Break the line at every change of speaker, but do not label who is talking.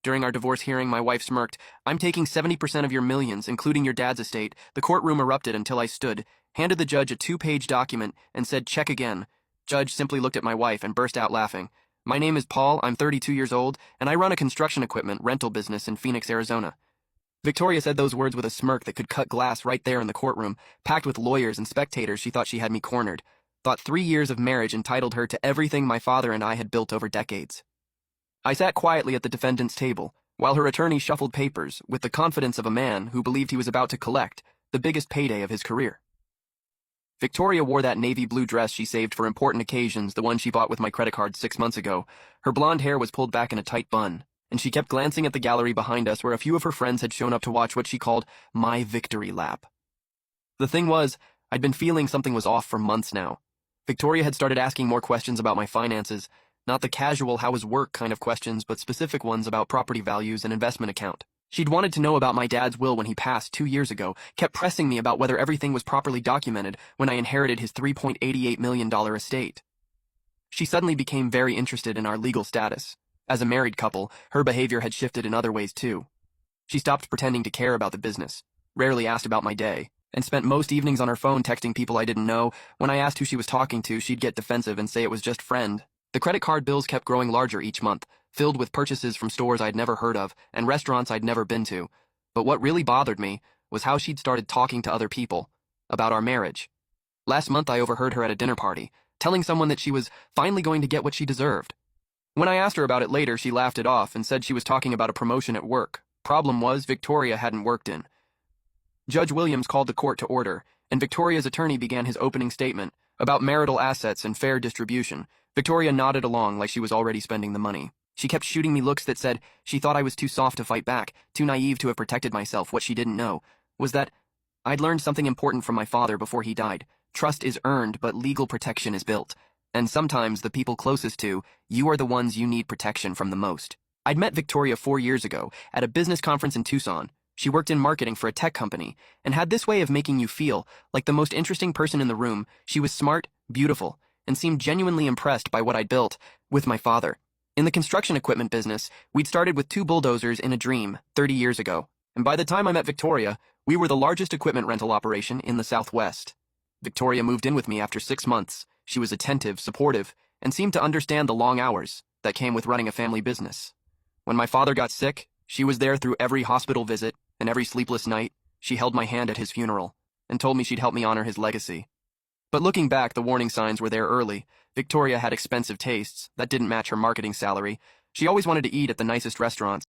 During our divorce hearing, my wife smirked. "I'm taking 70% of your millions, including your dad's estate." The courtroom erupted until I stood, handed the judge a 2-page document, and said, "Check again." Judge simply looked at my wife and burst out laughing. "My name is Paul, I'm 32 years old, and I run a construction equipment rental business in Phoenix, Arizona." Victoria said those words with a smirk that could cut glass right there in the courtroom, packed with lawyers and spectators. She thought she had me cornered. Thought 3 years of marriage entitled her to everything my father and I had built over decades. I sat quietly at the defendant's table, while her attorney shuffled papers with the confidence of a man who believed he was about to collect the biggest payday of his career. Victoria wore that navy blue dress she saved for important occasions, the one she bought with my credit card 6 months ago. Her blonde hair was pulled back in a tight bun, and she kept glancing at the gallery behind us where a few of her friends had shown up to watch what she called my victory lap. The thing was, I'd been feeling something was off for months now. Victoria had started asking more questions about my finances, not the casual how was work kind of questions, but specific ones about property values and investment account. She'd wanted to know about my dad's will when he passed 2 years ago, kept pressing me about whether everything was properly documented when I inherited his $3.88 million estate. She suddenly became very interested in our legal status. As a married couple, her behavior had shifted in other ways too. She stopped pretending to care about the business, rarely asked about my day, and spent most evenings on her phone texting people I didn't know. When I asked who she was talking to, she'd get defensive and say it was just friend. The credit card bills kept growing larger each month, filled with purchases from stores I'd never heard of and restaurants I'd never been to. But what really bothered me was how she'd started talking to other people about our marriage. Last month I overheard her at a dinner party, telling someone that she was finally going to get what she deserved. When I asked her about it later, she laughed it off and said she was talking about a promotion at work. Problem was, Victoria hadn't worked in. Judge Williams called the court to order, and Victoria's attorney began his opening statement about marital assets and fair distribution. Victoria nodded along like she was already spending the money. She kept shooting me looks that said she thought I was too soft to fight back, too naive to have protected myself. What she didn't know was that I'd learned something important from my father before he died. Trust is earned, but legal protection is built. And sometimes the people closest to you are the ones you need protection from the most. I'd met Victoria 4 years ago at a business conference in Tucson. She worked in marketing for a tech company and had this way of making you feel like the most interesting person in the room. She was smart, beautiful, and seemed genuinely impressed by what I'd built with my father. In the construction equipment business, we'd started with 2 bulldozers in a dream 30 years ago, and by the time I met Victoria, we were the largest equipment rental operation in the Southwest. Victoria moved in with me after 6 months. She was attentive, supportive, and seemed to understand the long hours that came with running a family business. When my father got sick, she was there through every hospital visit and every sleepless night. She held my hand at his funeral and told me she'd help me honor his legacy. But looking back, the warning signs were there early. Victoria had expensive tastes that didn't match her marketing salary. She always wanted to eat at the nicest restaurants.